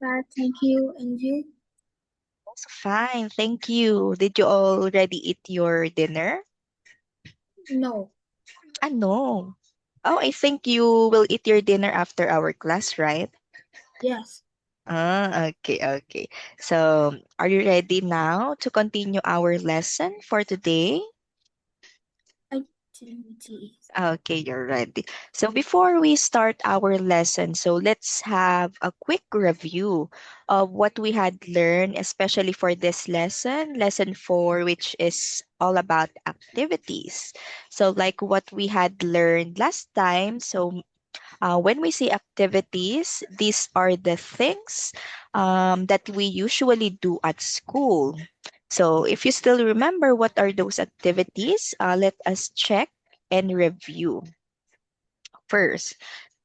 Thank you. And you? Also fine, thank you. Did you already eat your dinner? No. No. Oh, I think you will eat your dinner after our class, right? Yes. Okay, okay. So, are you ready now to continue our lesson for today? Activity. Okay, you're ready. So before we start our lesson, so let's have a quick review of what we had learned, especially for this lesson, lesson 4, which is all about activities. So like what we had learned last time, so when we say activities, these are the things that we usually do at school. So, if you still remember what are those activities, let us check and review. First,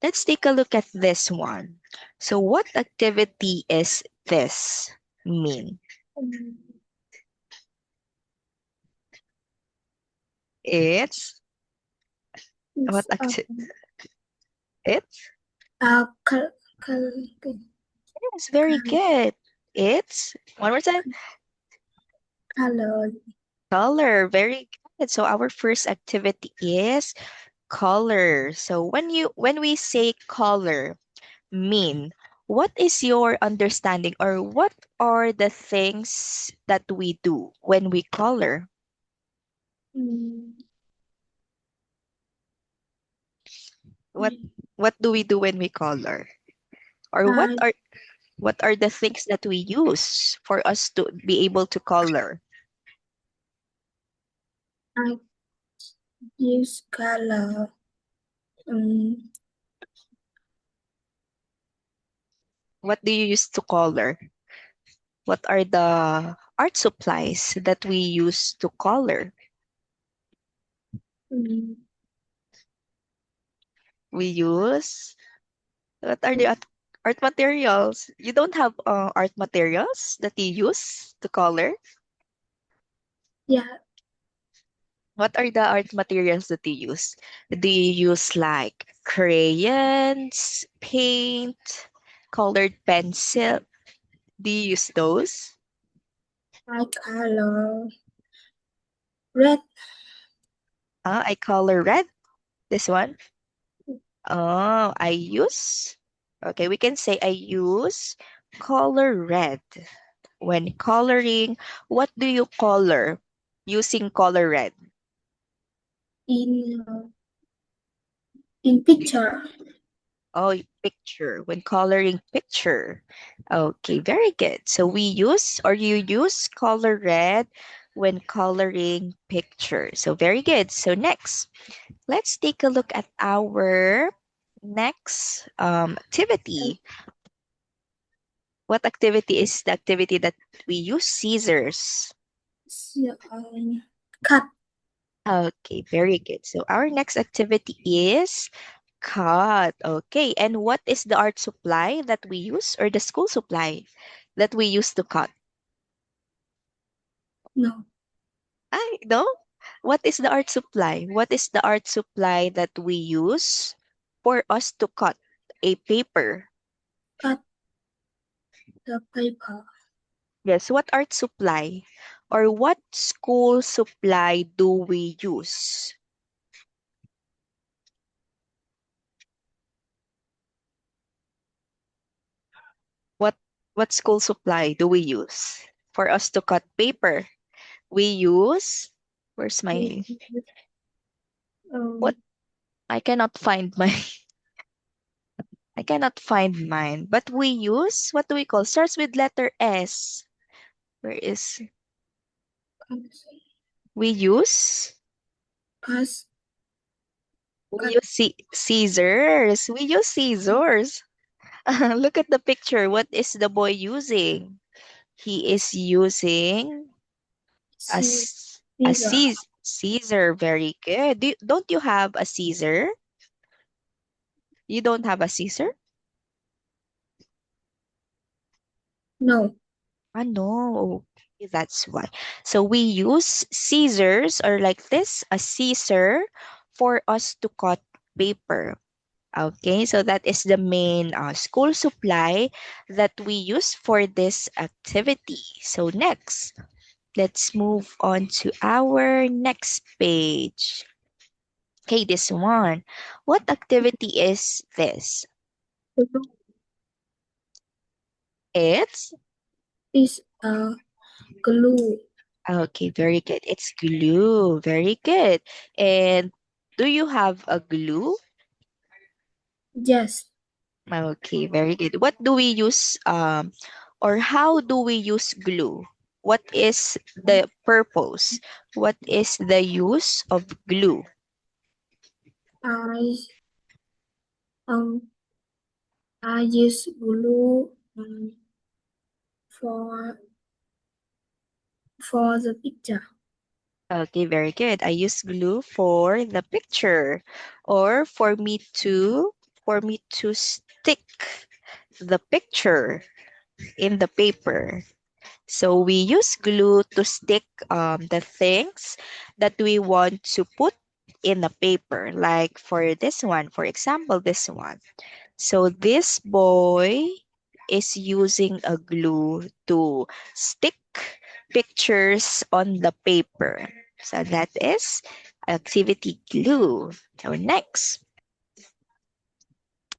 let's take a look at this one. So, what activity is this mean? Um, It's what it's it's uh, col- col- yes, very good. It's one more time. color. Color, very good. So our first activity is color. So when we say color, mean, what is your understanding or what are the things that we do when we color? Mm, What what do we do when we color? Or I what are the things that we use for us to be able to color? I use color. Um, What do you use to color? What are the art supplies that we use to color? um, We use what are the art materials? You don't have art materials that you use to color? yeah, What are the art materials that you use? Do you use like crayons, paint, colored pencil? Do you use those? I color red. I color red. This one. Oh, I use. Okay, we can say I use color red. When coloring, what do you color using color red? in in picture. Oh, picture. When coloring picture. Okay, very good. So we use or you use color red when coloring picture. So very good. So next, let's take a look at our next activity. What activity is the activity that we use scissors? So, cut. Okay, very good. So our next activity is cut. Okay, and what is the art supply that we use or the school supply that we use to cut? No, I no. What is the art supply? What is the art supply that we use for us to cut a paper? cut the paper. Yes, what art supply or what school supply do we use? What what school supply do we use for us to cut paper? We use where's We my use, what I cannot find my I cannot find mine. But we use what do we call starts with letter S. Where is we use pass, we cut. use scissors. We use scissors. Look at the picture. What is the boy using? He is using See, a scissor. Caesar. Very good. Don't you have a Caesar? You don't have a Caesar? No, No. Okay, that's why. So we use scissors or like this, a Caesar for us to cut paper. Okay, so that is the main school supply that we use for this activity. So next, let's move on to our next page. Okay, this one. What activity is this? Glue It's is a glue. okay, very good. It's glue. Very good. And do you have a glue? Yes. Okay, very good. What do we use or how do we use glue? What is the purpose? What is the use of glue? I um I use glue for the picture. Okay, very good. I use glue for the picture or for me to stick the picture in the paper. So we use glue to stick the things that we want to put in the paper. Like for this one, for example, this one. So this boy is using a glue to stick pictures on the paper. So that is activity glue. So next.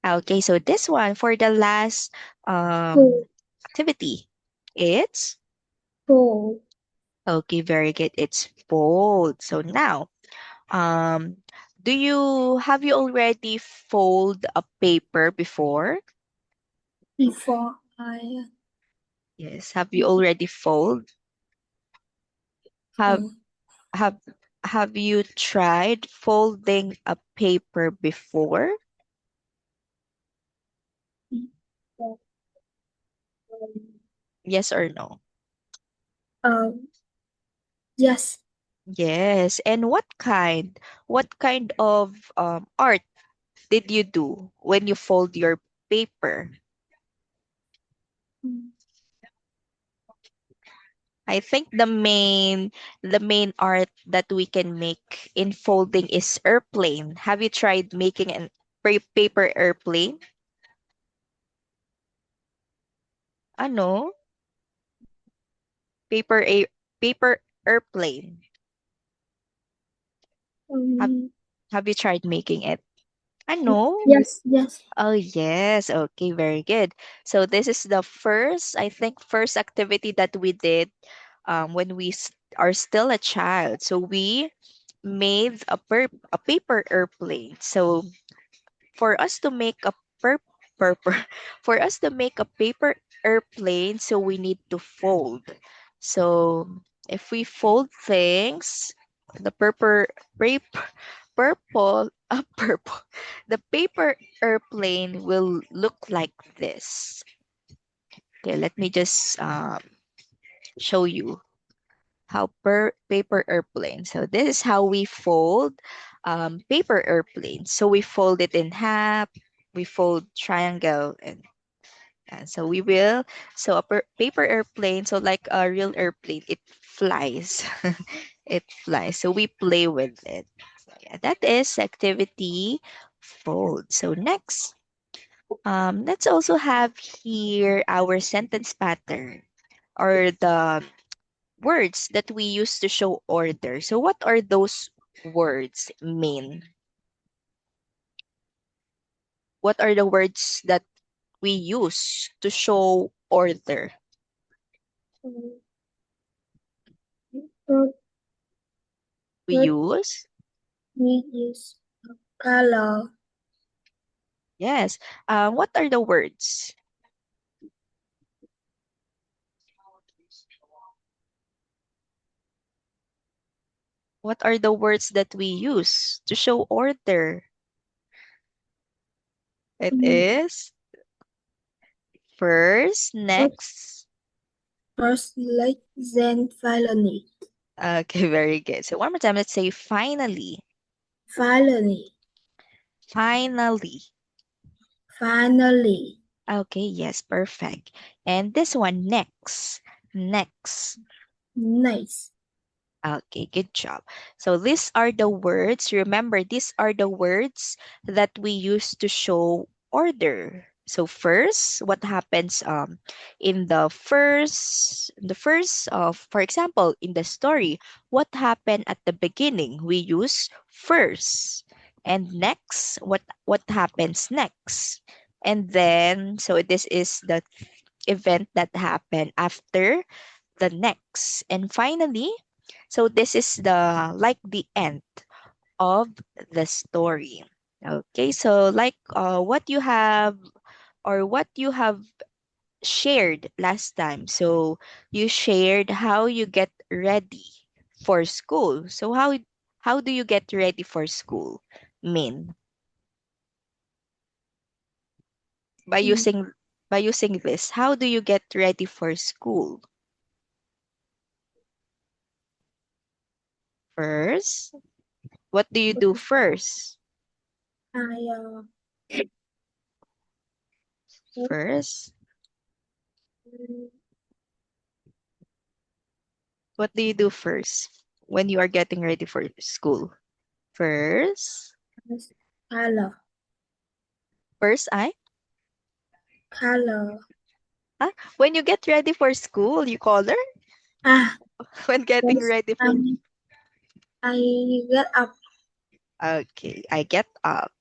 Okay, so this one for the last Fold, activity. It's fold. okay, very good. It's fold. So now, um, have you already fold a paper before? Before I Yes. Have you already fold? Have uh, have have you tried folding a paper before? Yes or no? um yes. Yes. And what kind of art did you do when you fold your paper? I think the main art that we can make in folding is airplane. Have you tried making an paper airplane? Ano? Paper a paper airplane. Have Um, have you tried making it? Ano? yes, yes. Oh yes. Okay, very good. So this is the first activity that we did when are still a child. So we made a paper airplane. So for us to make a purple for us to make a paper airplane, so we need to fold. So if we fold things, the paper purple purple the paper airplane will look like this. Okay, let me just show you how paper airplane. So this is how we fold paper airplane. So we fold it in half, we fold triangle, and so we will. So a paper airplane, so like a real airplane, it flies. It flies. So we play with it. So yeah, that is activity fold. So next, let's also have here our sentence pattern or the words that we use to show order. So what are those words mean? What are the words that we use to show order? But, We but use, we use color. yes. What are the words? What are the words that we use to show order? It Um, is first, but next. first, like then finally. Okay, very good. So one more time, let's say finally. Finally. Finally. Finally. Okay, yes, perfect. And this one, next. Next. Nice. Okay, good job. So these are the words. Remember, these are the words that we use to show order. So first, what happens in the first for example, in the story, what happened at the beginning? We use first. And next, what happens next? And then so this is the event that happened after the next. And finally, so this is the end of the story. Okay, so what you have or what you have shared last time. So you shared how you get ready for school. So how do you get ready for school? Mean by Mm, using by using this, how do you get ready for school? First, what do you do first? I First, what do you do first when you are getting ready for school? First, color, first I color. when you get ready for school, you color Ah, when getting first ready for. I get up. Okay, I get up.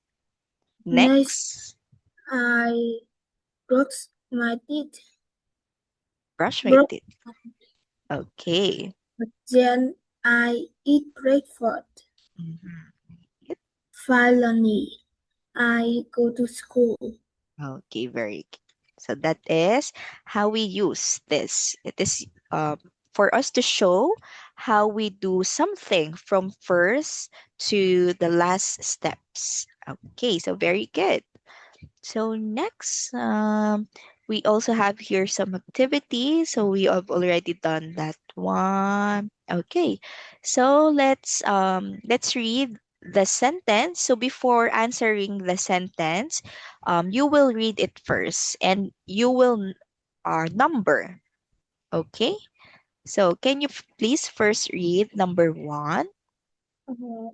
Next, Next, I brush my teeth. brush my Brush. teeth. Okay. Then I eat breakfast. Mhm. Finally, I go to school. Okay, very good. So that is how we use this. It is for us to show how we do something from first to the last steps. Okay, so very good. So next, we also have here some activity. So we have already done that one. Okay, so let's read the sentence. So before answering the sentence, you will read it first, and you will number. Okay, so can you please first read number one? Uh,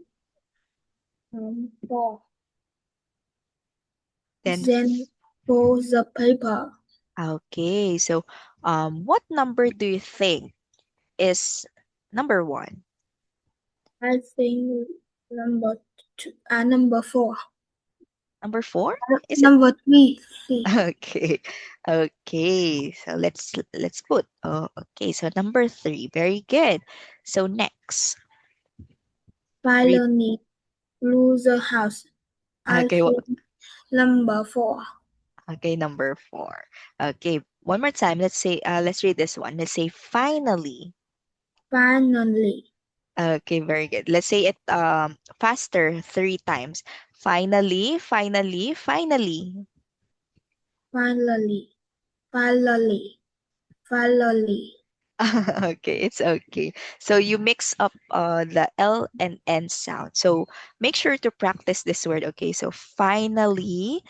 four. Then Then fold the paper. okay, so what number do you think is number one? I think number number four. Number four? Is it? Number three. See. Okay. Okay. So let's put. Oh, okay. So number three. Very good. So next, read. Finally, lose the house. I Okay. think number four. Okay. Number four. Okay. One more time. Let's read this one. Let's say finally. Finally, Okay. Very good. Let's say it faster three times. Finally. Finally. Finally. finally, finally, finally. Okay, it's okay. So you mix up the L and N sound. So make sure to practice this word. Okay, so finally,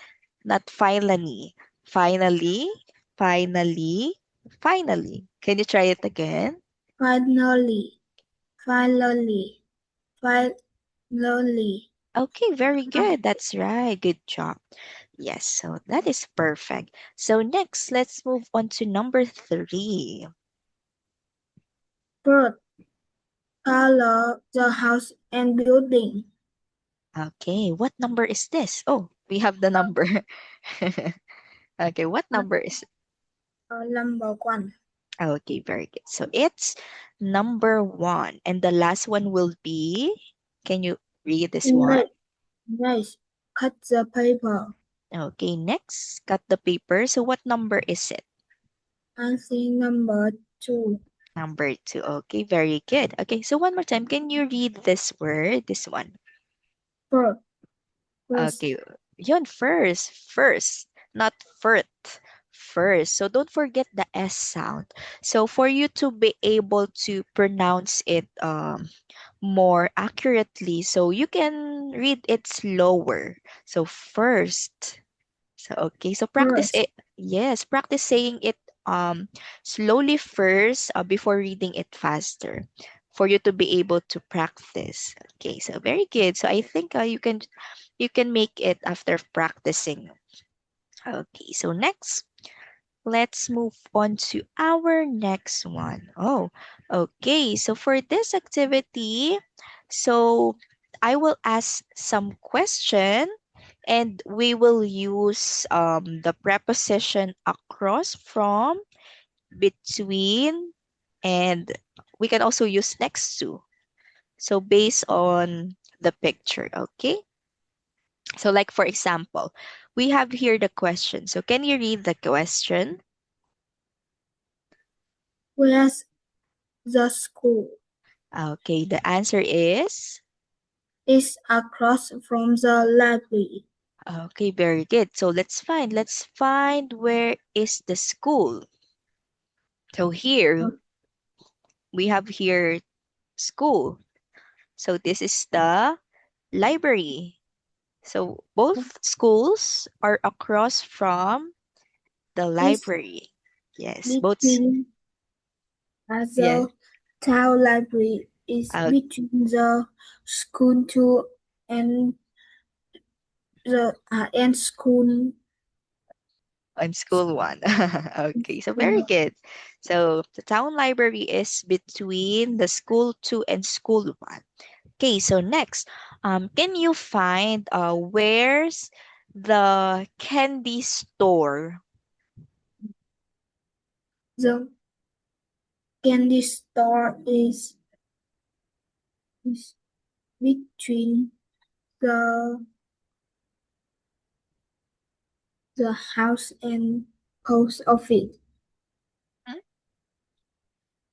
not finally. Finally, finally, finally. Can you try it again? Finally, finally, finally. Okay, very good. That's right. Good job. Yes, so that is perfect. So next, let's move on to number three. Bird, color, the house and building. Okay, what number is this? Oh, we have the number. Okay, what number is Number one. okay, very good. So it's number one. And the last one will be, can you read this one? Next, next, cut the paper. Okay, next, cut the paper. So what number is it? I think number two. Number two. Okay, very good. Okay, so one more time. Can you read this word? This one. Bird, first, Okay, yun first, not first. First. So don't forget the S sound. So for you to be able to pronounce it more accurately, so you can read it slower. So first. So okay, so practice first, it. Yes, practice saying it slowly first before reading it faster. for you to be able to practice. Okay, so very good. So I think you can make it after practicing. Okay, so next, let's move on to our next one. Oh, okay. So for this activity, so I will ask some question and we will use the preposition across, from, between, and we can also use next to. So based on the picture, okay? So like for example, we have here the question. So can you read the question? Where's the school? Okay, the answer is, It's across from the library. okay, very good. So let's find where is the school. So here we have here school. So this is the library. So both schools are across from the It's library. Yes, both. between Yeah. the town library is Uh, between the school two and the and school on school one. Okay, so very good. So the town library is between the school two and school one. Okay, so next, can you find where's the candy store? the candy store is between the the house and post office. Hmm?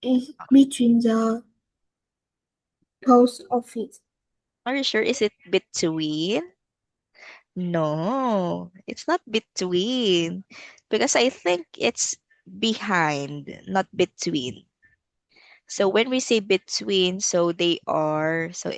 Is between the post office. Are you sure? Is it between? No, it's not between, because I think it's behind, not between. So when we say between, so they are, so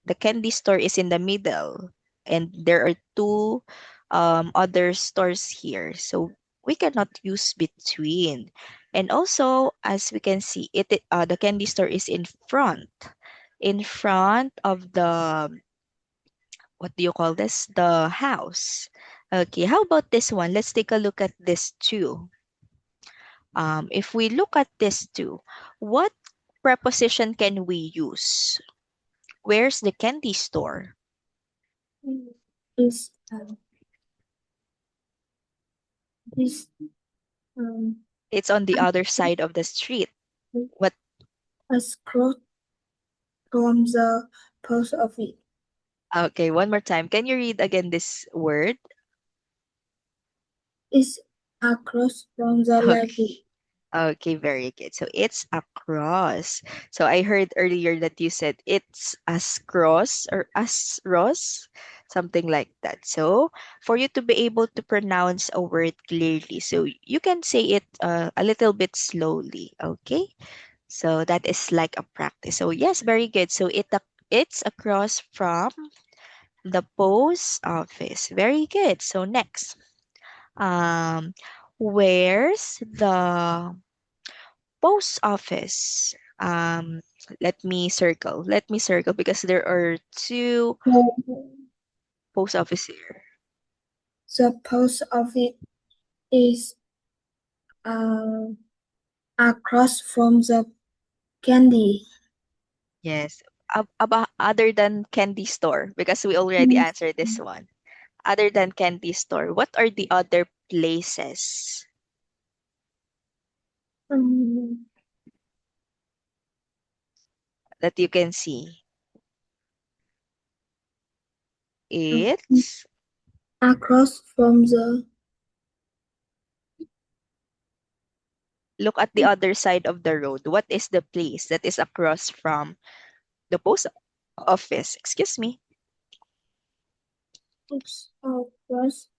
the candy store is in the middle, and there are two other stores here. So we cannot use between. And also, as we can see, the candy store is in front of the, what do you call this? The house. Okay, how about this one? Let's take a look at this too. If we look at this too, what preposition can we use? Where's the candy store? Is is um It's on the other side of the street. What? across from the post office. Okay, one more time. Can you read again this word? Is across from the library. Okay. Okay, very good. So it's across. So I heard earlier that you said it's as cross or as ross, something like that. So for you to be able to pronounce a word clearly, so you can say it a little bit slowly. Okay. So that is like a practice. So yes, very good. So it's across from the post office. Very good. So next, um, where's the post office? Let me circle because there are two post office here. The post office is uh, across from the candy. Yes. About other than candy store, because we already answered this one. Other than candy store, what are the other places Um, that you can see? It's, across from the look at the other side of the road. What is the place that is across from the post office? Excuse me. across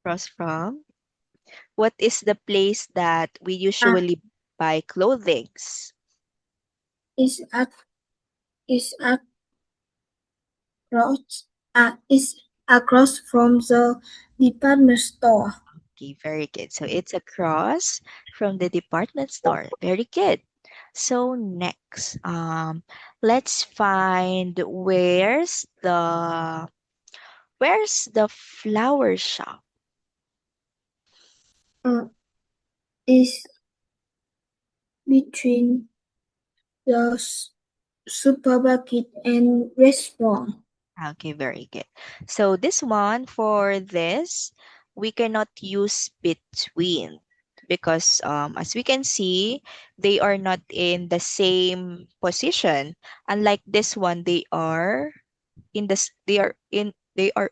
Across from. What is the place that we uh, usually buy clothings? is ac is across is across from the department store. Okay, very good. So it's across from the department store. Very good. So next, let's find where's the flower shop? Uh, is between the supermarket and restaurant. Okay, very good. So this one, for this, we cannot use between because as we can see, they are not in the same position. Unlike this one, they are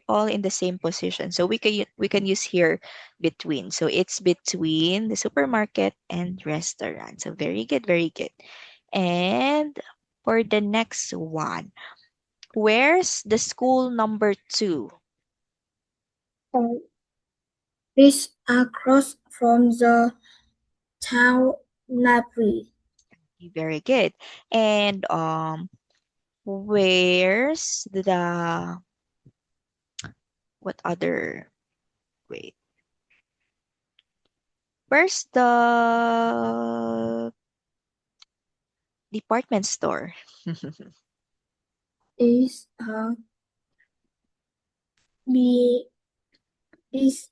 all in the same position. So we can use here between. So it's between the supermarket and restaurant. So very good, very good. And for the next one, where's the school number 2? Uh, is across from the town library. Very good. And where's the what other wait, where's the department store? Is be is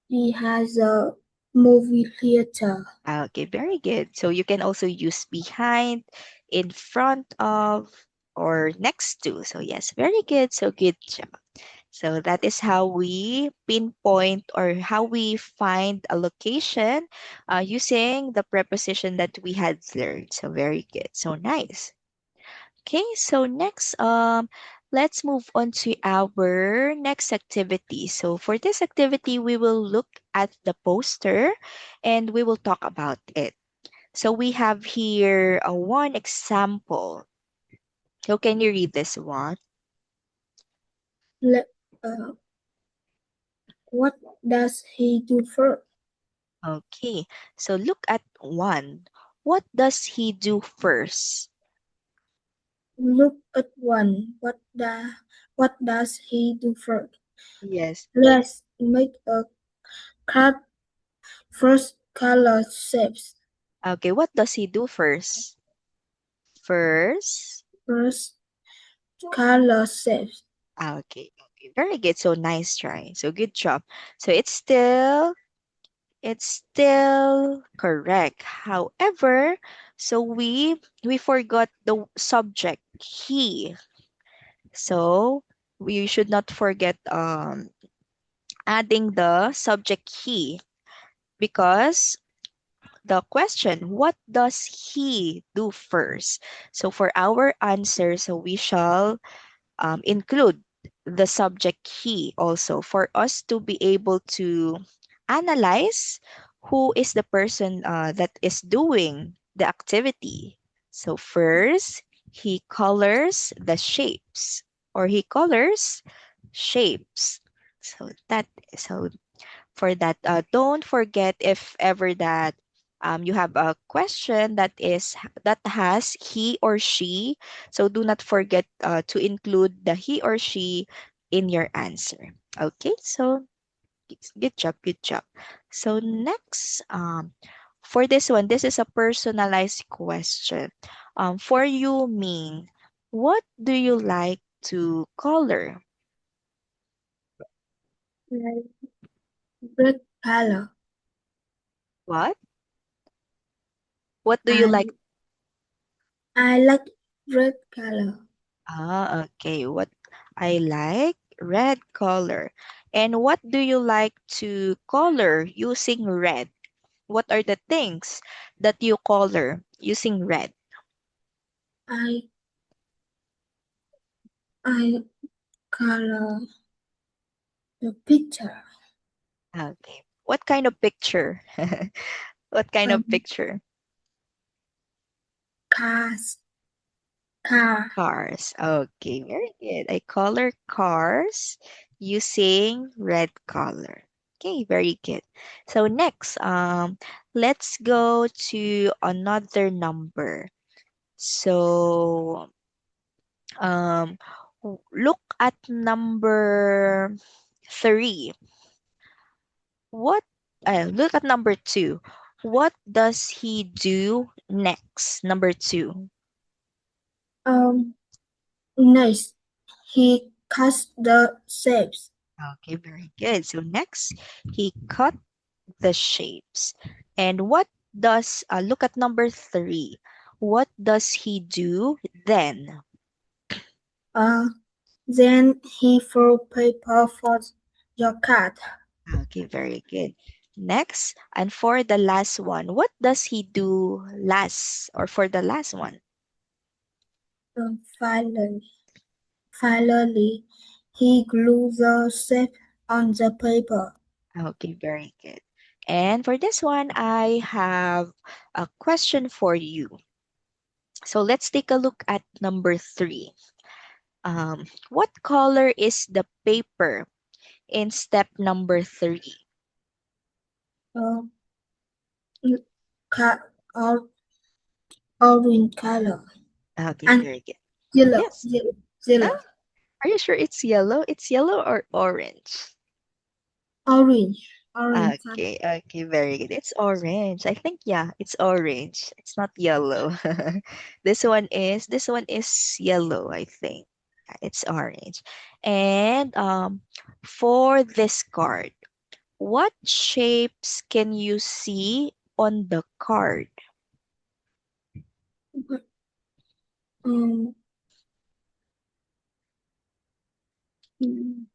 he has a movie theater. Okay, very good. So you can also use behind, in front of, or next to. So yes, very good. So good job. So that is how we pinpoint or how we find a location using the preposition that we had learned. So very good. So nice. Okay, so next, let's move on to our next activity. So for this activity, we will look at the poster and we will talk about it. So we have here one example. So can you read this one? Le- uh, what does he do first? Okay, so look at one. What does he do first? Look at one. What does he do first? Yes. Let's make a card. First color shapes. Okay, what does he do first? First. First color shapes. Okay, okay, very good. So nice try. So good job. So it's still correct. However, so we forgot the subject he. So we should not forget adding the subject he because the question, what does he do first? So for our answer, so we shall include the subject he also for us to be able to analyze who is the person that is doing the activity. So first, he colors the shapes or he colors shapes. So so for that, don't forget if ever that you have a question that has he or she, so do not forget to include the he or she in your answer. Okay, so good job, good job. So next, for this one, this is a personalized question. For you, Ming, what do you like to color? Like red color. What? What do you I like? I like red color. Okay. What I like red color. And what do you like to color using red? What are the things that you color using red? I I color the picture. Okay. What kind of picture? What kind of Um, picture? cars, car. Cars. Okay, very good. I color cars using red color. Okay, very good. So next, let's go to another number. So, um, look at number 3. What? Look at number 2. What does he do next? Number two. Um, Next, he cuts the shapes. Okay, very good. So next, he cut the shapes. And what does, look at number three. What does he do then? Uh, then he threw paper for the cat. Okay, very good. Next, and for the last one, what does he do last or for the last one? Finally, finally, he glued the shape on the paper. Okay, very good. And for this one, I have a question for you. So let's take a look at number three. What color is the paper in step number three? Uh, cat or orange color Okay, and very good. yellow, Yes. yellow, Ah, yellow, are you sure it's yellow? It's yellow or orange? orange, orange color. Okay, okay, very good. It's orange. I think yeah, it's orange. It's not yellow. This one is yellow, I think. It's orange. And for this card, what shapes can you see on the card? Um,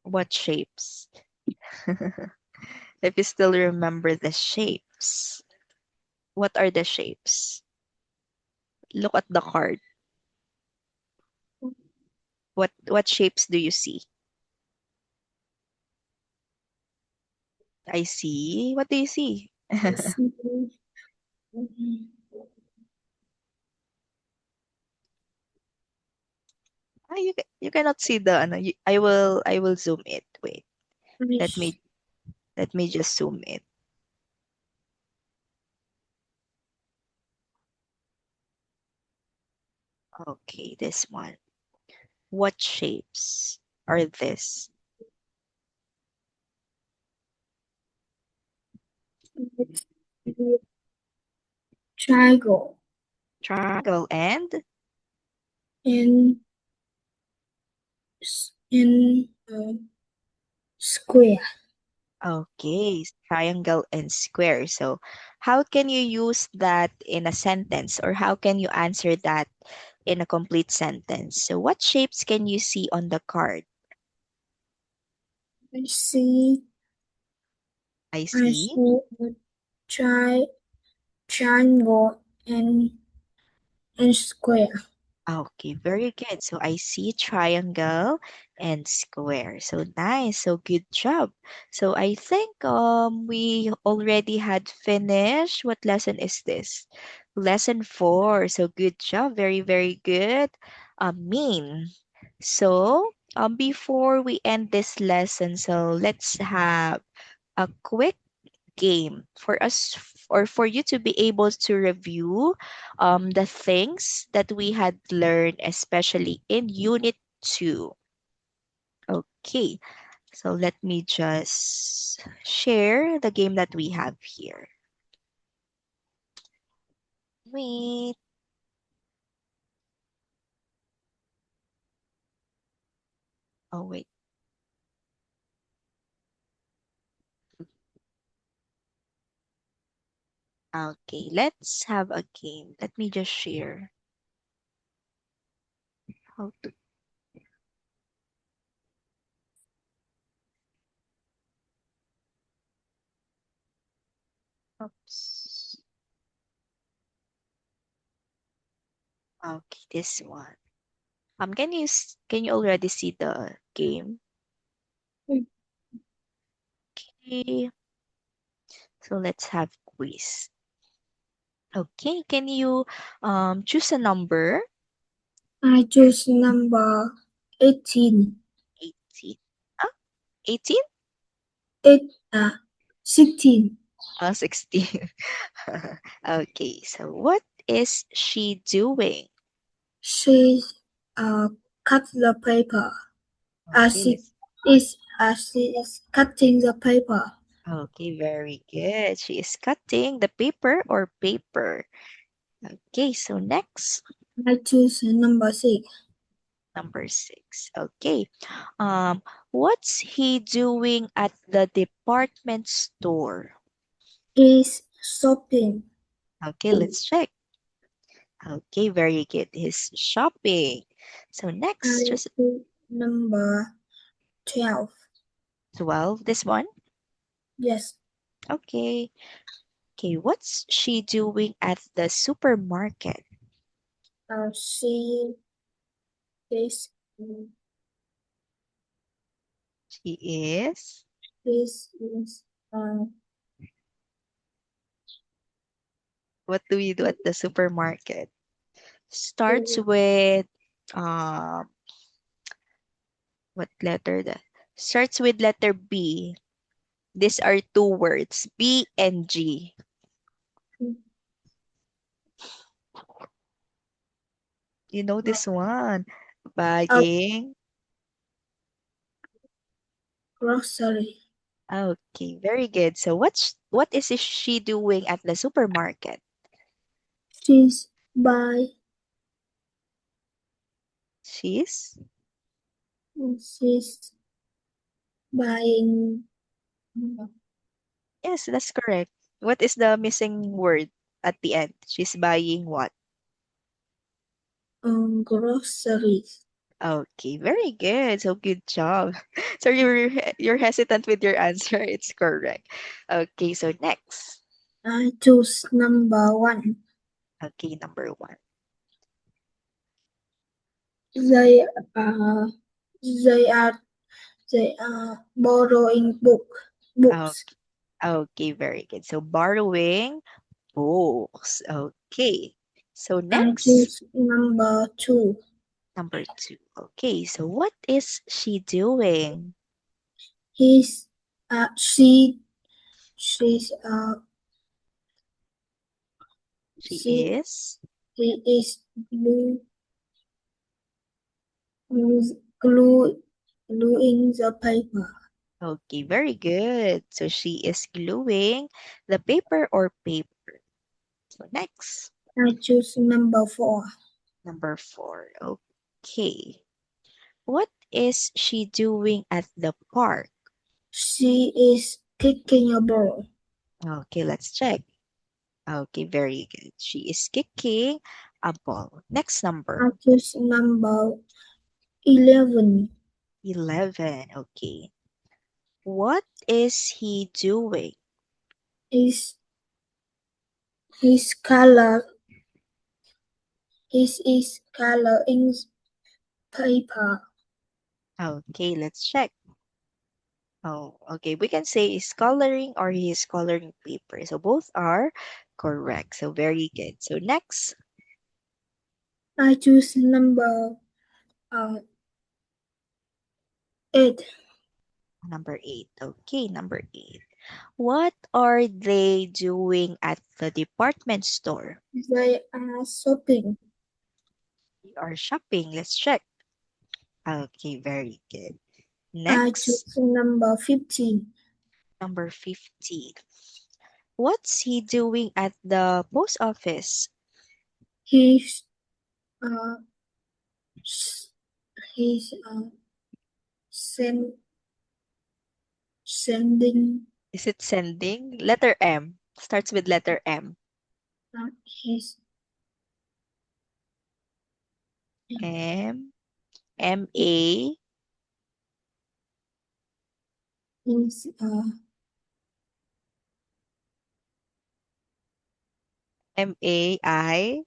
What shapes? If you still remember the shapes, what are the shapes? Look at the card. What shapes do you see? I see. What do you see? I see. You cannot see the ano, I will zoom it. Wait. Let Orange. me let me just zoom it. Okay, this one. What shapes are this? Triangle Triangle and and in square. okay, triangle and square. So, how can you use that in a sentence or how can you answer that in a complete sentence? So, what shapes can you see on the card? I see. I I see. see a triangle and square. Okay, very good. So I see triangle and square. So nice. So good job. So I think we already had finished. What lesson is this? Lesson 4. So good job. Very, very good. Mean. So before we end this lesson, so let's have a quick game for us or for you to be able to review the things that we had learned, especially in Unit 2. Okay, so let me just share the game that we have here. Wait. Oh, wait. Okay, let's have a game. Let me just share how to. Oops. Okay, this one. Can you already see the game? Okay. So let's have quiz. Okay, can you choose a number? I choose number 18. 18. Ah, 18? Eight, 16. 16. Okay, so what is she doing? She cut the paper. Okay, She is cutting the paper. Okay, very good. She is cutting the paper or paper. Okay, so next, I choose number 6. number six. Okay. Um, what's he doing at the department store? He's shopping. Okay, let's check. Okay, very good. He's shopping. So next, I just choose number 12. 12, this one. Yes. Okay. Okay, what's she doing at the supermarket? She is She is. this is What do we do at the supermarket? Starts with um what letter that? Starts with letter B. These are two words, B and G. You know this one. a Bagging. grocery. Okay, very good. So what is she doing at the supermarket? She's by She's she's buying yes, that's correct. What is the missing word at the end? She's buying what? groceries. Okay, very good. So good job. So you're hesitant with your answer. It's correct. Okay, so next. I choose number 1. Okay, number one. They are they are they are borrowing books. Okay, okay, very good. So borrowing books. Okay. So I next, choose number 2. number two. Okay, so what is she doing? He's she's She she is. he is glue, glue, gluing the paper. Okay, very good. So she is gluing the paper or paper. So next, I choose number 4. number four. Okay. What is she doing at the park? She is kicking a ball. Okay, let's check. Okay, very good. She is kicking a ball. Next I number, choose number 11. 11. Okay. What is he doing? His his color is coloring paper. Okay, let's check. Oh, okay. We can say he's coloring or he is coloring paper. So both are correct. So very good. So next, I choose number uh, 8. number eight. Okay, number eight. What are they doing at the department store? They are shopping. We are shopping. Let's check. Okay, very good. I Next, choose number 15. number 15. What's he doing at the post office? He's uh, s- he's sending Is it sending? Letter M. Starts with letter M. his M. M A his M A I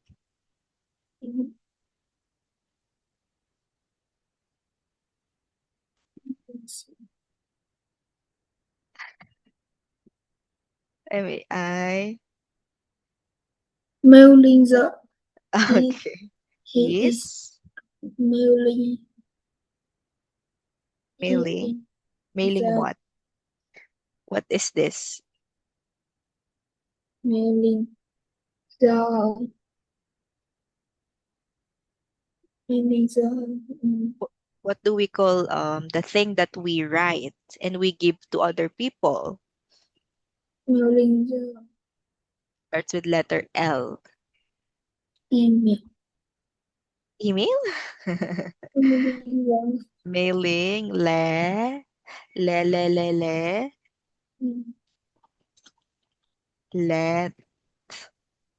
M A I. mailing the he Okay. he is Is mailing mailing. mailing Mailing the what? What is this? mailing the mailing the What do we call the thing that we write and we give to other people? mailing the Starts with letter L. email. Email? Mailing the Mailing, le, let,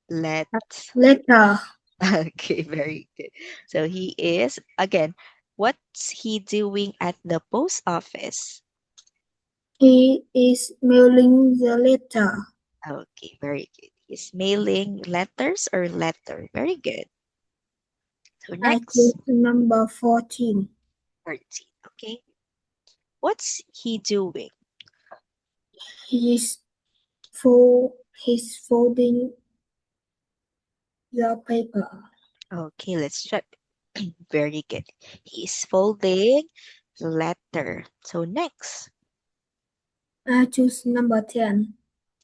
let. letter. Okay, very good. So he is, again, what's he doing at the post office? He is mailing the letter. Okay, very good. He's mailing letters or letter. Very good. So I next, choose number 14. 13. Okay. What's he doing? He is he's folding the paper. Okay, let's check. Very good. He's folding letter. So next, I choose number 10.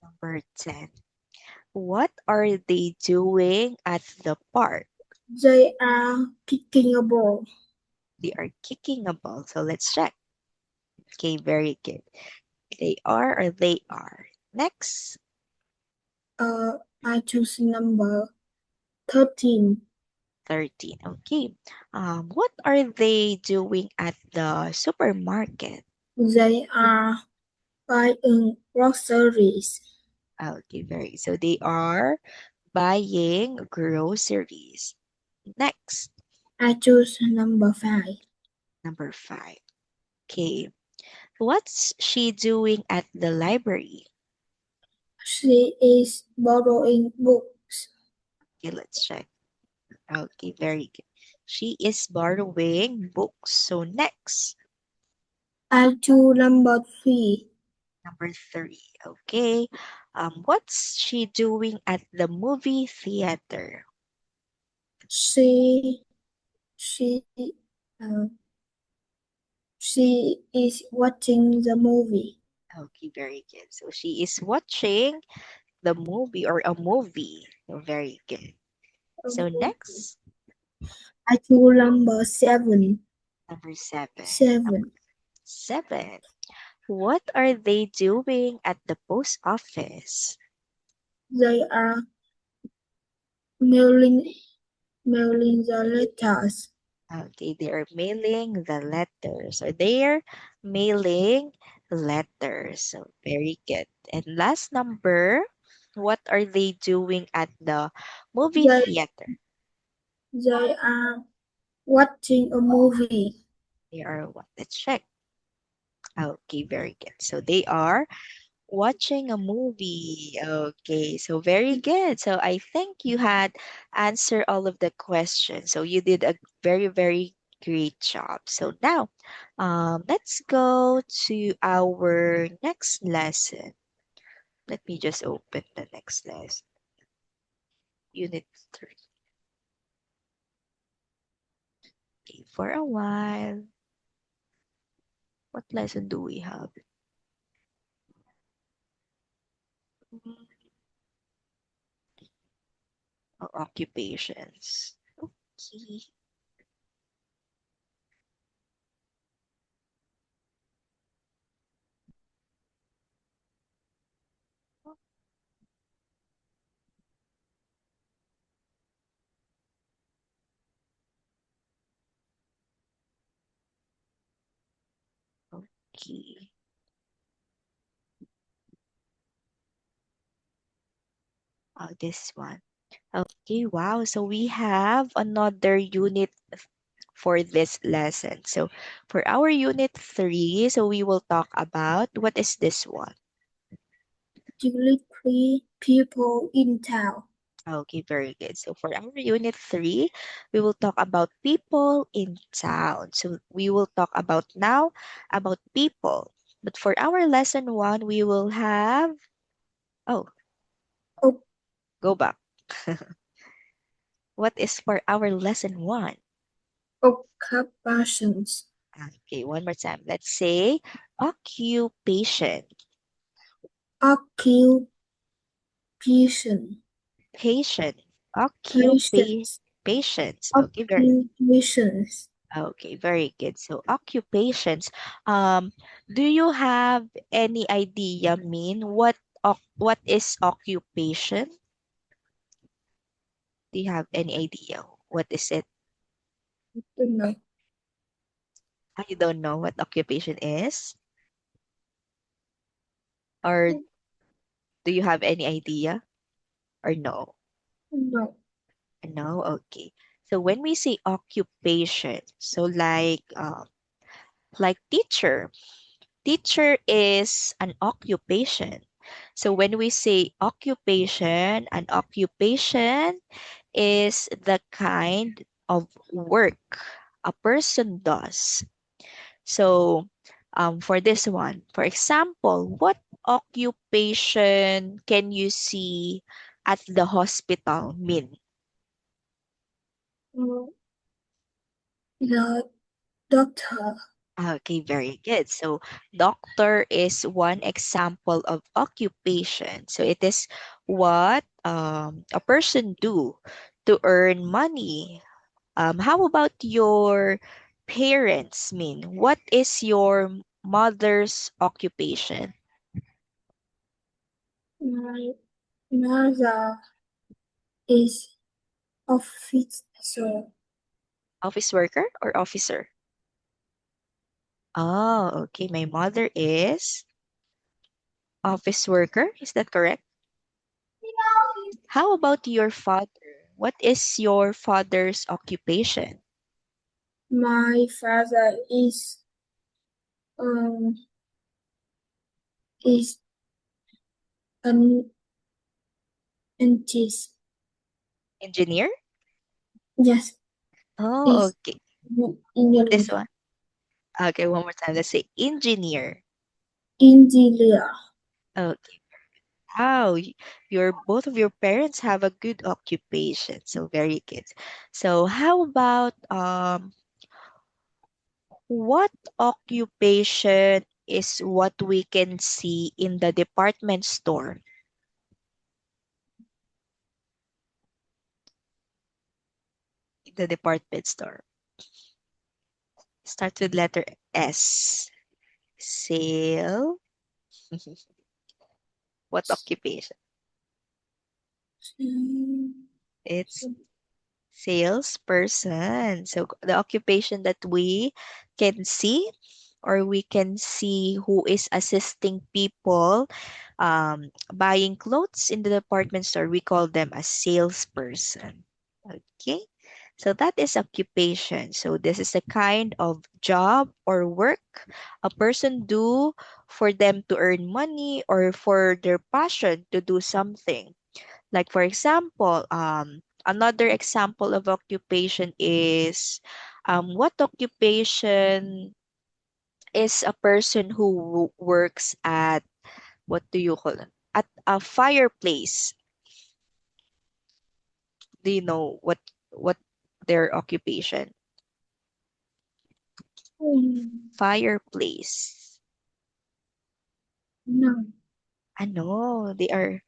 number 10. What are they doing at the park? They are kicking a ball. They are kicking a ball. So let's check. Okay, very good. They are or they are. Next, I choose number 13. 13. Okay. What are they doing at the supermarket? They are buying groceries. Okay, very. So they are buying groceries. Next, I choose number 5. number 5. Okay. What's she doing at the library? She is borrowing books. Okay, let's check. Okay, very good. She is borrowing books. So next, I choose number 3. number 3. Okay. What's she doing at the movie theater? She she uh, she is watching the movie. Okay, very good. So she is watching the movie or a movie. So very good. So next, I choose number 7. number 7. Number 7. 7. What are they doing at the post office? They are mailing mailing the letters. Okay, they are mailing the letters. So they are mailing letters. So very good. And last number, what are they doing at the movie They theater? they are watching a movie. They are what? Let's check. Okay, very good. So they are watching a movie. Okay, so very good. So I think you had answered all of the questions. So you did a very, very great job. So now, let's go to our next lesson. Let me just open the next lesson. Unit 3. Okay, for a while. What lesson do we have? Mm, occupations. Okay. Okay. This one. Okay, wow. So we have another unit for this lesson. So for our unit 3, so we will talk about what is this one? Usually people in town. Okay, very good. So for our unit 3, we will talk about people in town. So we will talk about now about people. But for our lesson 1, we will have, oh, Oc- go back. What is for our lesson 1? Occupations. Okay, one more time. Let's say occupation. Occupation. Patient. Patients. Patients. Okay, Occupations. very good. So occupations. Um, do you have any idea, Min, what what is occupation? Do you have any idea? What is it? Don't know. You don't know what occupation is? Or do you have any idea? Or no? No. No? Okay. So when we say occupation, so like teacher, teacher is an occupation. So when we say occupation, an occupation is the kind of work a person does. So for this one, for example, what occupation can you see at the hospital mean? The doctor. Okay, very good. So doctor is one example of occupation. So it is what a person do to earn money. How about your parents mean? What is your mother's occupation? My mother is office. So Office worker or officer? Oh, okay. My mother is office worker. Is that correct? How about your father? What is your father's occupation? my father um is an dentist. Engineer? Yes, Oh, is okay. engineer. This one. Okay, one more time. Let's say engineer. Engineer. Okay. Wow, your both of your parents have a good occupation. So very good. So how about what occupation is what we can see in the department store? In the department store. Starts with letter S. Sale. What occupation? Mm, It's salesperson. So the occupation that we can see or we can see who is assisting people buying clothes in the department store, we call them a salesperson. Okay. So that is occupation. So this is a kind of job or work a person do for them to earn money or for their passion to do something. Like for example, another example of occupation is what occupation is a person who works at what do you call it? At a fireplace. Do you know what their occupation? Fireplace. no. I know they are.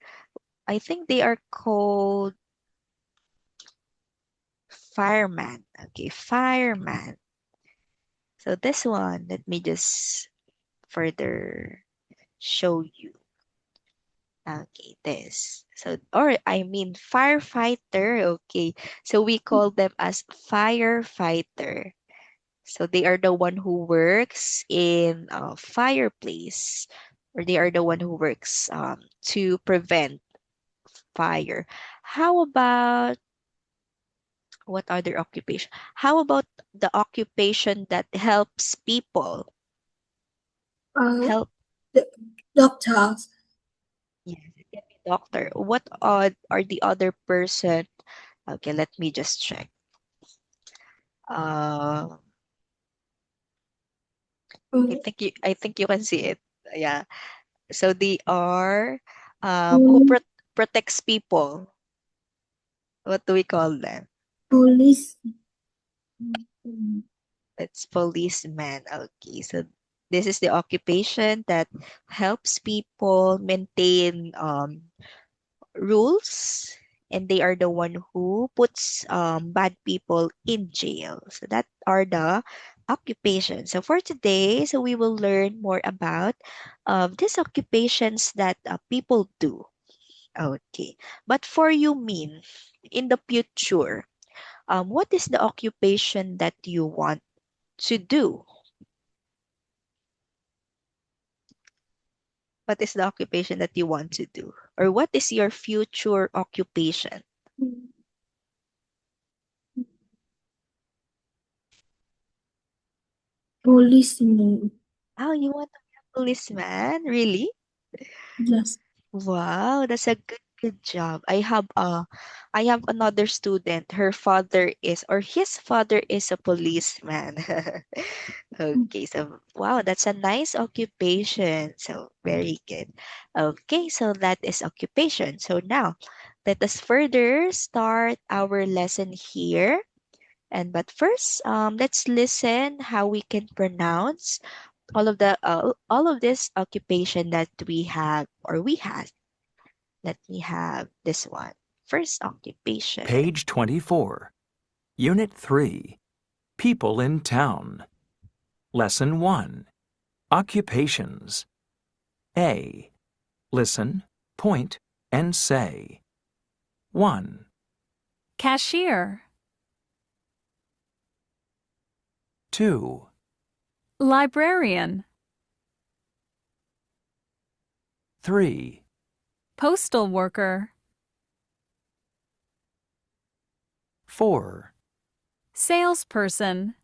I think they are called fireman. Okay, fireman. So this one, let me just further show you. Okay, this. So, or I mean firefighter. Okay. So we call them as firefighter. So they are the one who works in a fireplace, or they are the one who works to prevent fire. How about what other occupation? How about the occupation that helps people? Uh, Help. the doctors. Yes, it can be doctor. What are the other person? Okay, let me just check. Uh, Uh, I think you can see it. Yeah. So they are who pol- protects people. What do we call them? police. It's policeman. Okay. So this is the occupation that helps people maintain rules, and they are the one who puts bad people in jail. So that are the occupation. So for today, so we will learn more about these occupations that people do. Okay. But for you, Min, in the future, what is the occupation that you want to do? What is the occupation that you want to do? Or what is your future occupation? Mm, Policeman. Oh, you want to be a policeman? Really? Yes. Wow, that's a good job. I have another student. Her father is or his father is a policeman. Mm, Okay, so wow, that's a nice occupation. So very good. Okay, so that is occupation. So now let us further start our lesson here. And but first, let's listen how we can pronounce all of this occupation that we have or we had. Let me have this one. First occupation. Page 24. Unit 3. People in Town. Lesson 1. Occupations. A. Listen, point, and say. 1, Cashier, 2, librarian, 3, postal worker, 4, salesperson,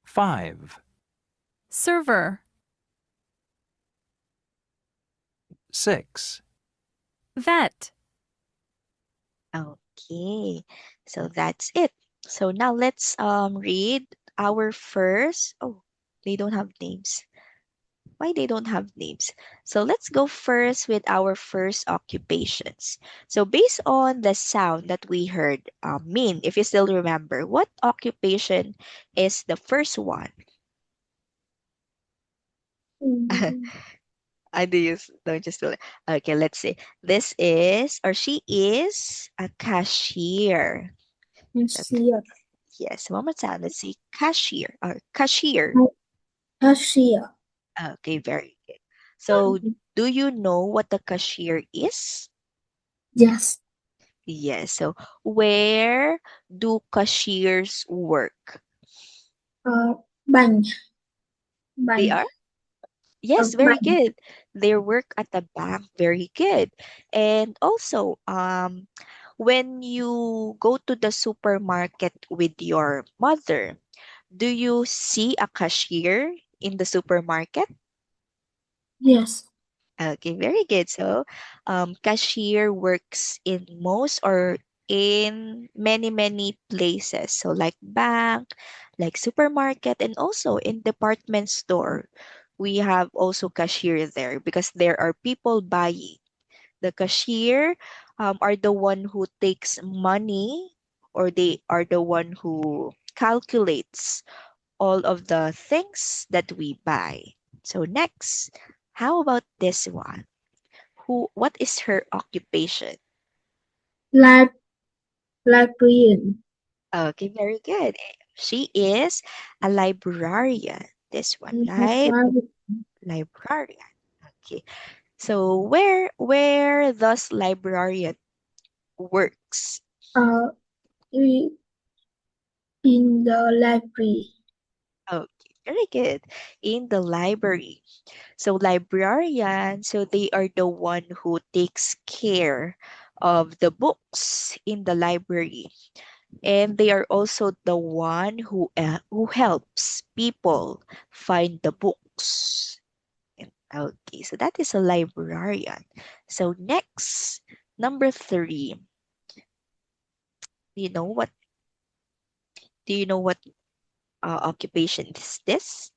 5, server, 6. vet, Okay. So that's it. So now let's read our first. Oh, they don't have names. Why they don't have names? So let's go first with our first occupations. So based on the sound that we heard, Min, if you still remember, what occupation is the first one? mm, I do use don't just do it. Okay, let's see. This is or she is a cashier. So Cashier. yes, one more time. Let's see. Cashier or cashier. Cashier. Okay, very good. So do you know what the cashier is? Yes. Yes. So where do cashiers work? Uh, Bank. They Bank. are? Yes, very Bank. good. They work at the bank. Very good. And also, when you go to the supermarket with your mother, do you see a cashier in the supermarket? Yes. Okay, very good. So, cashier works in most or in many places. So, like bank, like supermarket, and also in department store. We have also cashier there because there are people buying. The cashier are the one who takes money or they are the one who calculates all of the things that we buy. So next, how about this one? What is her occupation? Lib Librarian. Okay, very good. She is a librarian. This one, Librarian. librarian. Okay. So where does librarian works? Uh, i- in the library. Okay, very good. In the library. So librarian, so they are the one who takes care of the books in the library. And they are also the one who helps people find the books. Okay, so that is a librarian. So next, number 3. Do you know what? Do you know what occupation is this?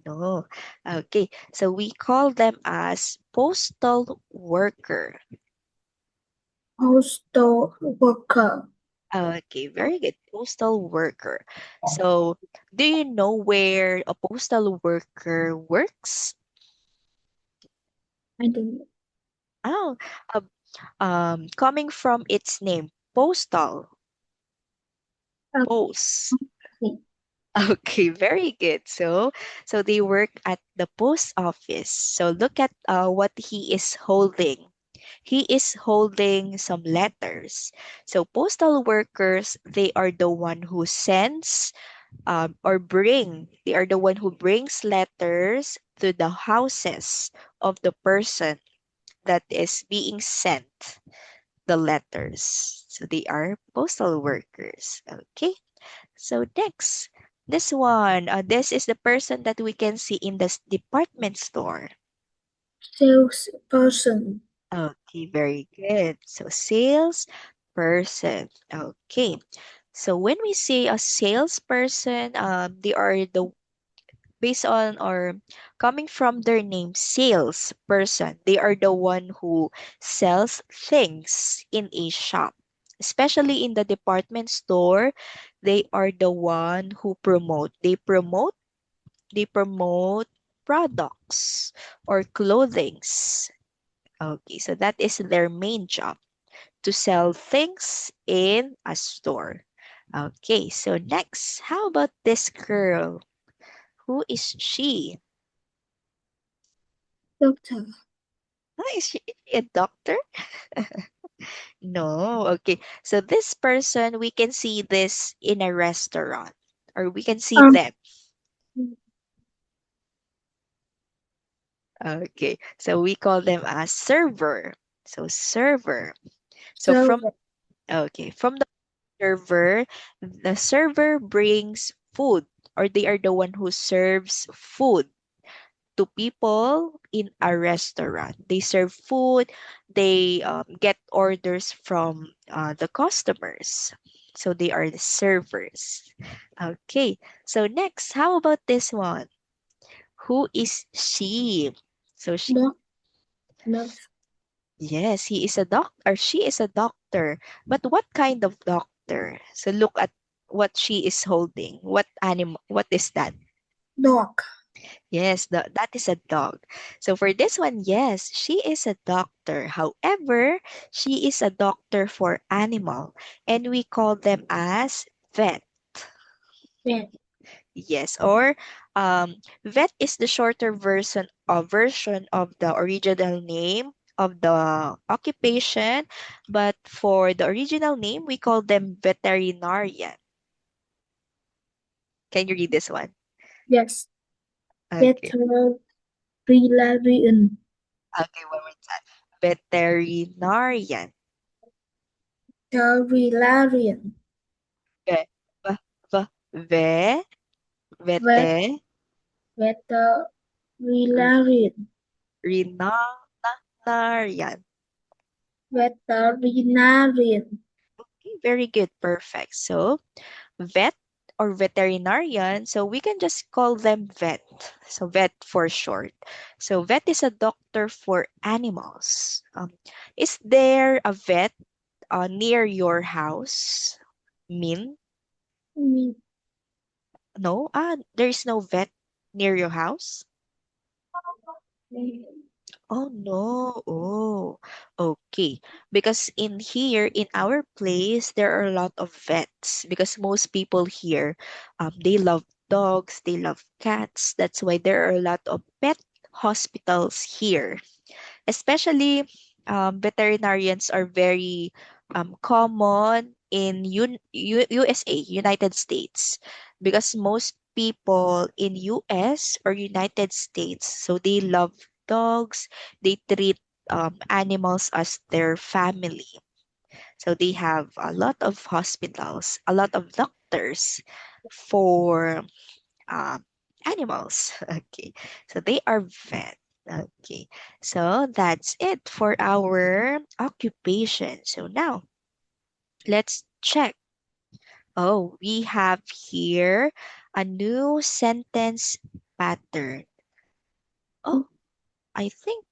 No. Okay, so we call them as postal worker. Postal worker. Okay, very good. Postal worker. So, do you know where a postal worker works? I don't know. Oh, uh, coming from its name, postal. Uh, Post. okay. Okay, very good. So they work at the post office. So look at what he is holding. He is holding some letters. So postal workers, they are the one who sends they are the one who brings letters to the houses of the person that is being sent the letters. So they are postal workers. Okay. So next, this one, this is the person that we can see in the department store. Salesperson. Okay, very good. So sales person. Okay. So when we say a salesperson, they are the based on or coming from their name, sales person. They are the one who sells things in a shop. Especially in the department store, they are the one who promote. They promote products or clothings. Okay, so that is their main job, to sell things in a store. Okay, so next, how about this girl? Who is she? Doctor. Is she a doctor? No. Okay. So this person, we can see this in a restaurant, or we can see Um, them. Okay. So we call them a server. So server. So from server. okay, from the server brings food, or they are the one who serves food to people in a restaurant. They serve food, they get orders from the customers. So they are the servers. Okay, so next, how about this one? Who is she? So she, Doc. Nurse. yes, he is a doctor. She is a doctor. But what kind of doctor? So look at what she is holding. What animal? What is that? Dog. Yes, that is a dog. So for this one, yes, she is a doctor. However, she is a doctor for animal, and we call them as vet. Vet. Yes, or vet is the shorter version of the original name of the occupation, but for the original name, we call them veterinarian. Can you read this one? Yes. Okay. Veterinarian. Okay, one more time. Veterinarian. Veterinarian. Ve, v, v, ve, Vet. vete, Veterinarian. rinarian. Veterinarian. Okay, very good. Perfect. So, vet or veterinarian, so we can just call them vet. So, vet for short. So, vet is a doctor for animals. Is there a vet near your house? Min? Me. No? There is no vet near your house? Oh no. Oh, okay. Because in here, in our place, there are a lot of vets. Because most people here, they love dogs, they love cats. That's why there are a lot of pet hospitals here. Especially, veterinarians are very common in USA, United States, because most people in US or United States, so they love dogs, they treat animals as their family. So they have a lot of hospitals, a lot of doctors for um, animals. Okay, so they are vet. Okay, so that's it for our occupation. So now let's check. Oh, we have here a new sentence pattern. Oh, I think,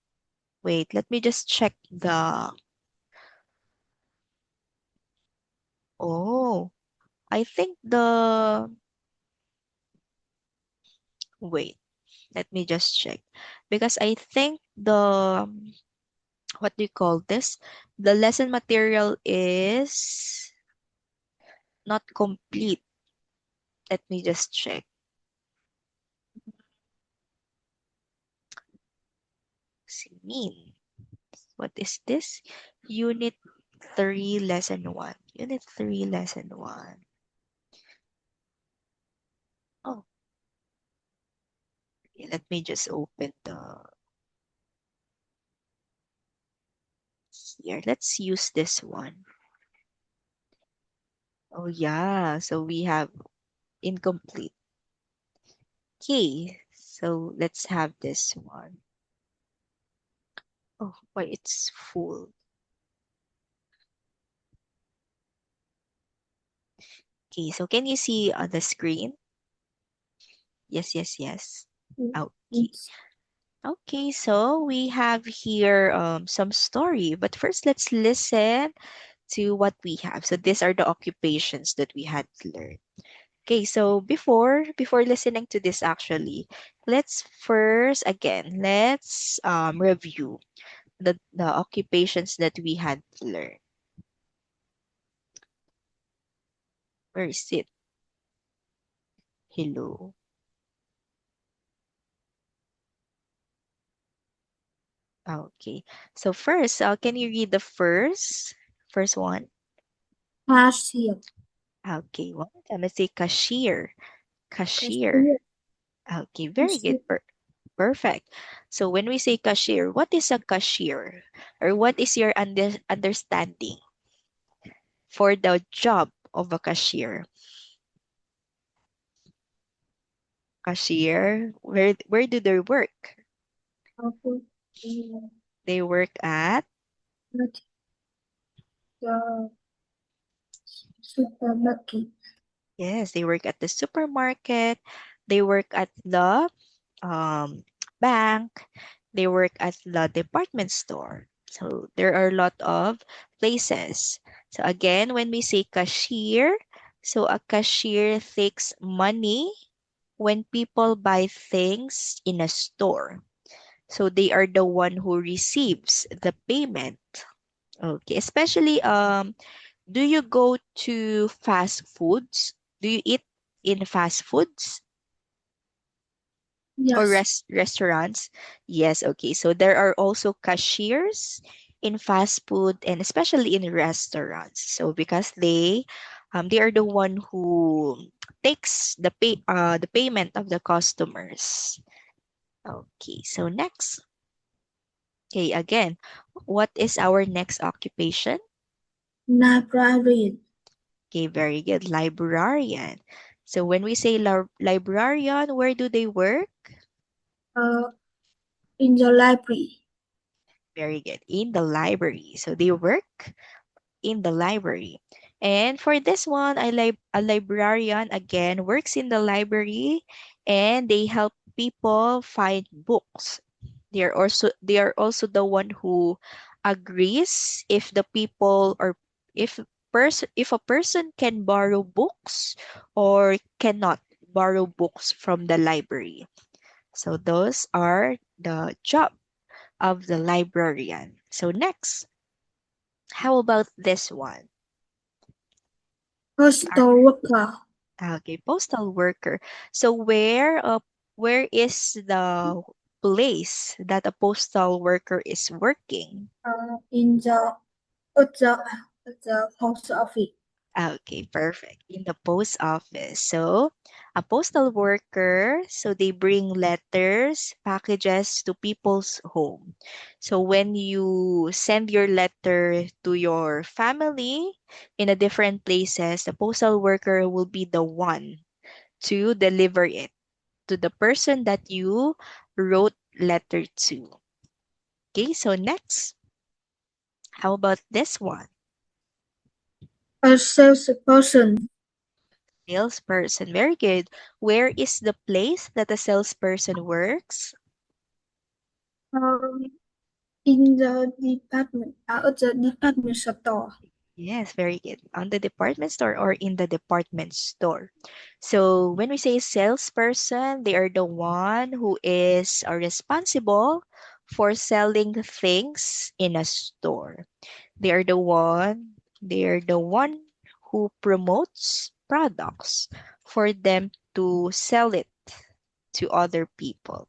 wait, let me just check the, oh, I think wait, let me just check. Because I think what do you call this? The lesson material is not complete. Let me just check. Simin. What is this? Unit 3, Lesson 1. Unit 3, Lesson 1. Oh, okay, let me just open the... Here, let's use this one. Oh, yeah. So we have incomplete. Okay, so let's have this one. Oh, why it's full. Okay, so can you see on the screen? Yes, yes, yes. Okay. Yes. Okay, so we have here some story, but first let's listen to what we have. So these are the occupations that we had learned. Okay, so before listening to this actually, let's first again, let's review the occupations that we had learned. Where is it? Hello. Okay. So first, can you read the first one? Cashier. Okay. One more time. Let's say cashier. Cashier. Cashier. Okay. Very good. Cashier. Perfect. So when we say cashier, what is a cashier? Or what is your understanding for the job of a cashier? Cashier, where do they work? Apple. The They work at... supermarket. Yes, they work at the supermarket. They work at the bank. They work at the department store. So there are a lot of places. So again, when we say cashier, so a cashier takes money when people buy things in a store. So they are the one who receives the payment. Okay, especially do you go to fast foods? Do you eat in fast foods or Yes. restaurants? Yes, okay. So there are also cashiers in fast food and especially in restaurants. So because they are the one who takes the payment of the customers. Okay, so next. Okay, again, what is our next occupation? Librarian. Okay, very good. Librarian. So when we say librarian, where do they work? In the library. Very good. In the library. So they work in the library. And for this one, a librarian again works in the library and they help people find books. They are also the one who agrees if the people or if a person can borrow books or cannot borrow books from the library. So those are the job of the librarian. So next, how about this one? Postal worker. Okay, postal worker. So where is the place that a postal worker is working? In the at the post office. Okay, perfect. In the post office. So, a postal worker, so they bring letters, packages to people's home. So, when you send your letter to your family in a different places, the postal worker will be the one to deliver it to the person that you wrote letter to. Okay, so next, how about this one? A salesperson. Salesperson. Very good. Where is the place that a salesperson works? Um, in the department. At the department store. Yes, very good. On the department store or in the department store. So when we say salesperson, they are the one who is responsible for selling things in a store. They are the one who promotes products for them to sell it to other people.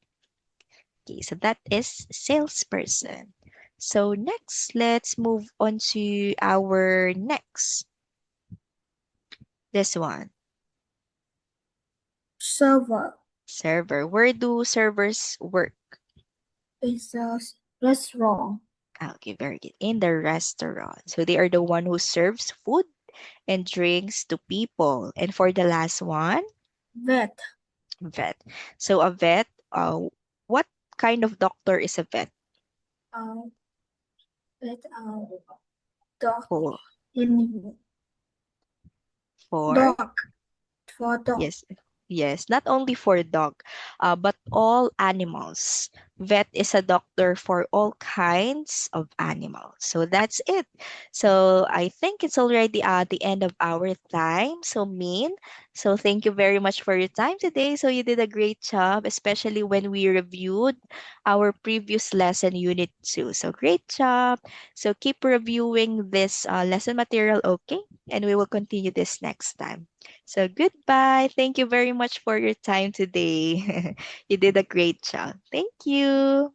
Okay, so that is salesperson. So next, let's move on to our next. This one, Server server. Where do servers work? is a restaurant. Okay, very good. In the restaurant. So they are the one who serves food and drinks to people. And for the last one, Vet, vet. So a vet, what kind of doctor is a vet? uh, vet, dog For, in for dog for dog. yes, yes, not only for dog, but all animals. Vet is a doctor for all kinds of animals. So that's it. So I think it's already the end of our time. So Min, so thank you very much for your time today. So you did a great job, especially when we reviewed our previous lesson, Unit 2. So great job. So keep reviewing this lesson material, okay? And we will continue this next time. So goodbye. Thank you very much for your time today. You did a great job. Thank you.